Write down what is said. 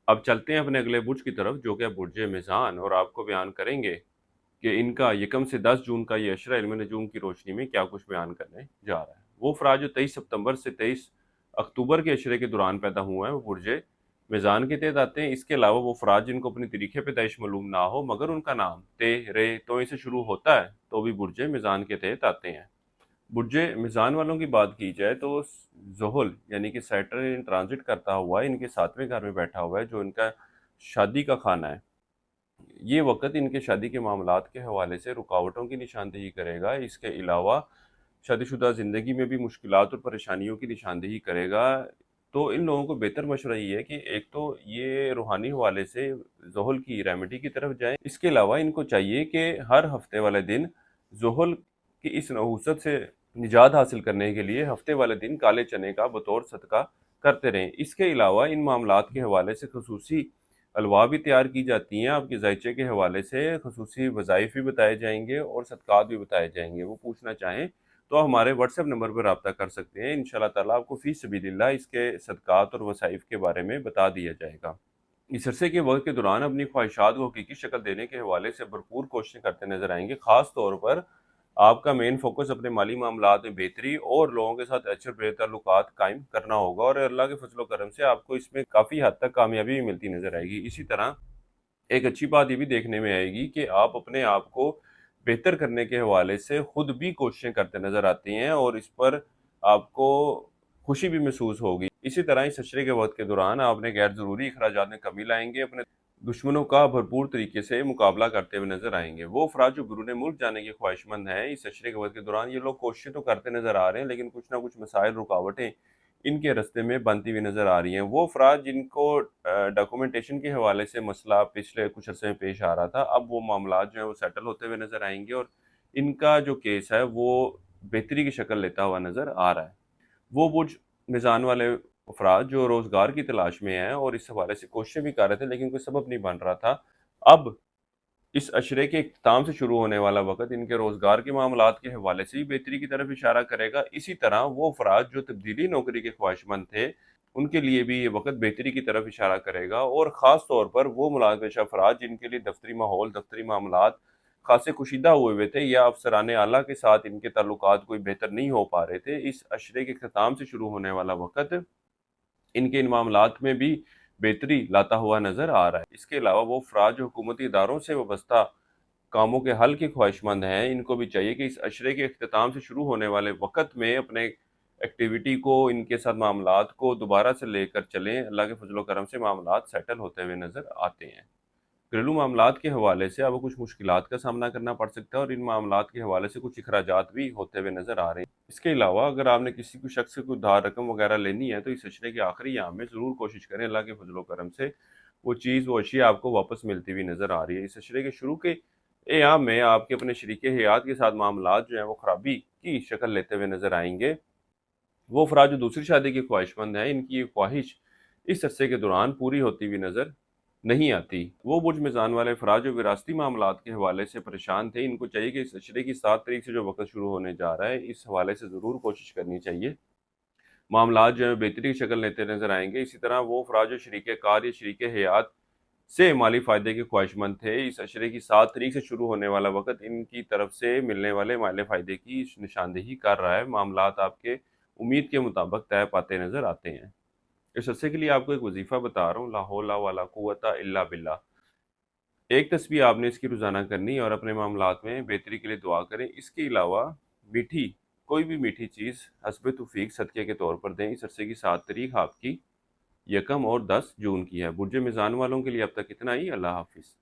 अब चलते हैं अपने अगले बुर्ज की तरफ, जो कि है बुर्ज मिज़ान, और आपको बयान करेंगे कि इनका यकम से 10 जून का ये अशरा इल्म नजूम की रोशनी में क्या कुछ बयान करने जा रहा है। वो अफराद जो 23 सितंबर से 23 अक्टूबर के अशरे के दौरान पैदा हुए हैं वो बुर्ज मिज़ान के तहत आते हैं। इसके अलावा वो अफराद जिनको अपनी तारीख़ पैदाइश मालूम ना हो मगर उनका नाम ते रे तो से शुरू होता है तो भी बुर्ज मिज़ान के तहत आते हैं। बुर्ज मिज़ान वालों की बात की जाए तो ज़ुहल यानी कि सैटर्न इन ट्रांजिट करता हुआ इनके 7वें घर में बैठा हुआ है, जो इनका शादी का खाना है। ये वक़्त इनके शादी के मामलात के हवाले से रुकावटों की निशानदेही करेगा। इसके अलावा शादीशुदा ज़िंदगी में भी मुश्किलात और परेशानियों की निशानदेही करेगा। तो इन लोगों को बेहतर मशवरा ये है कि एक तो ये रूहानी हवाले से ज़ुहल की रेमेडी की तरफ जाएँ। इसके अलावा इनको चाहिए कि हर हफ़्ते वाले दिन ज़ुहल की इस नहूसत से निजात हासिल करने के लिए हफ़्ते वाले दिन काले चने का बतौर सदका करते रहें। इसके अलावा इन मामलात के हवाले से ख़ुसूसी अलवा भी तैयार की जाती हैं। आपके ज़ायचे के हवाले से ख़ुसूसी वज़ाइफ भी बताए जाएँगे और सदक़ात भी बताए जाएँगे। वो पूछना चाहें तो हमारे व्हाट्सएप नंबर पर राब्ता कर सकते हैं। इंशाअल्लाह ताला आपको फ़ी सबीलिल्लाह इसके सदक़ात और वज़ाइफ के बारे में बता दिया जाएगा। इस अरसे के वक़्त के दौरान अपनी ख्वाहिशात को हकीकी शक्ल देने के हवाले से भरपूर कोशिशें करते नज़र आएँगे। ख़ास तौर पर आपका मेन फ़ोकस अपने माली मामलात में बेहतरी और लोगों के साथ अच्छे बेतल्लुकात कायम करना होगा, और अल्लाह के फ़ज़ल व करम से आपको इसमें काफ़ी हद तक कामयाबी भी मिलती नज़र आएगी। इसी तरह एक अच्छी बात ये भी देखने में आएगी कि आप अपने आप को बेहतर करने के हवाले से खुद भी कोशिशें करते नज़र आती हैं और इस पर आपको खुशी भी महसूस होगी। इसी तरह इस अशरे के वक़्त के दौरान आपने गैर ज़रूरी अखराजात में कमी लाएँगे, अपने दुश्मनों का भरपूर तरीके से मुकाबला करते हुए नज़र आएँगे। वो अफ़राद जो बैरून मुल्क जाने के ख्वाहिशमंद हैं, इस अशरे के वक़्त के दौरान ये लोग कोशिशें तो करते नज़र आ रहे हैं, लेकिन कुछ ना कुछ मसाइल, रुकावटें इनके रास्ते में बनती हुई नज़र आ रही हैं। वो अफ़राद जिनको डॉक्यूमेंटेशन के हवाले से मसला पिछले कुछ अरसे में पेश आ रहा था, अब वो मामलात जो हैं वो सेटल होते हुए नज़र आएँगे और इनका जो केस है वो बेहतरी की शक्ल लेता हुआ नज़र आ रहा है। वो बुर्ज मिज़ान वाले अफ़राद जो रोज़गार की तलाश में हैं और इस हवाले से कोशिशें भी कर रहे थे लेकिन कोई सबब नहीं बन रहा था। अब इस अशरे के इख्तिताम से शुरू होने वाला वक़्त इनके रोज़गार के मामलात के हवाले से भी बेहतरी की तरफ इशारा करेगा। इसी तरह वो अफ़राद जो तब्दीली नौकरी के ख्वाहिशमंद थे, उनके लिए भी ये वक़्त बेहतरी की तरफ इशारा करेगा, और ख़ास तौर पर वो मुलाज़िम अफ़राद जिनके लिए दफ़्तरी माहौल, दफ़्तरी मामलात ख़ासे कुशीदा हुए हुए थे या अफ़सरान आला के साथ इनके ताल्लुकात कोई बेहतर नहीं हो पा रहे थे, इस अशरे के इख्तिताम से शुरू होने वाला वक़्त इनके इन मामलात में भी बेहतरी लाता हुआ नज़र आ रहा है। इसके अलावा वो अफ़राद जो हुकूमती इदारों से वाबस्ता कामों के हल के ख्वाहिशमंद हैं, इनको भी चाहिए कि इस अशरे के इख्तिताम से शुरू होने वाले वक़्त में अपने एक्टिविटी को, इनके साथ मामलात को दोबारा से लेकर चलें। अल्लाह के फ़ज़ल व करम से मामलात सेटल होते हुए नज़र आते हैं। घरेलू मामलात के हवाले से आपको कुछ मुश्किलात का सामना करना पड़ सकता है और इन मामलात के हवाले से कुछ अखराजात भी होते हुए नज़र आ रहे हैं। इसके अलावा अगर आपने किसी को शख्स से कोई उधार रकम वगैरह लेनी है तो इस अशरे के आखिरी याम में ज़रूर कोशिश करें। अल्लाह के फ़ज़ल व करम से वो चीज़, वो अशिया आपको वापस मिलती हुई नज़र आ रही है। इस अशरे के शुरू के एयाम में आपके अपने शरीके हयात के साथ मामलात जो हैं वो खराबी की शक्ल लेते हुए नज़र आएँगे। वो अफ़राद जो दूसरी शादी के ख्वाहिशमंद हैं, इनकी ये ख्वाहिश इस अरसे के दौरान पूरी होती हुई नज़र नहीं आती। वो बुर्ज मिज़ान वाले अफ़राद जो विरासती मामलात के हवाले से परेशान थे, इनको चाहिए कि इस अशरे की 7 तारीख से जो वक़्त शुरू होने जा रहा है, इस हवाले से ज़रूर कोशिश करनी चाहिए। मामलात जो है बेहतरी की शक्ल लेते नज़र आएँगे। इसी तरह वो अफ़राद जो शरीके कार या शरीके हयात से माली फ़ायदे के ख्वाहिशमंद थे, इस अशरे की 7 तारीख से शुरू होने वाला वक़्त इनकी तरफ से मिलने वाले माली फ़ायदे की निशानदेही कर रहा है। मामलात आपके उम्मीद के मुताबिक तय पाते नज़र आते हैं। इस अरसे के लिए आपको एक वज़ीफ़ा बता रहा हूँ, ला हौला वला कुव्वता इल्ला बिल्लाह। एक तस्बीह आपने इसकी रोज़ाना करनी है और अपने मामलात में बेहतरी के लिए दुआ करें। इसके अलावा मीठी, कोई भी मीठी चीज़ हस्बे तौफ़ीक सदक़े के तौर पर दें। इस अरसे की 7 तारीख आपकी यकम और 10 जून की है। बुर्ज मिज़ान वालों के लिए अब तक इतना ही। अल्लाह हाफ़िज़।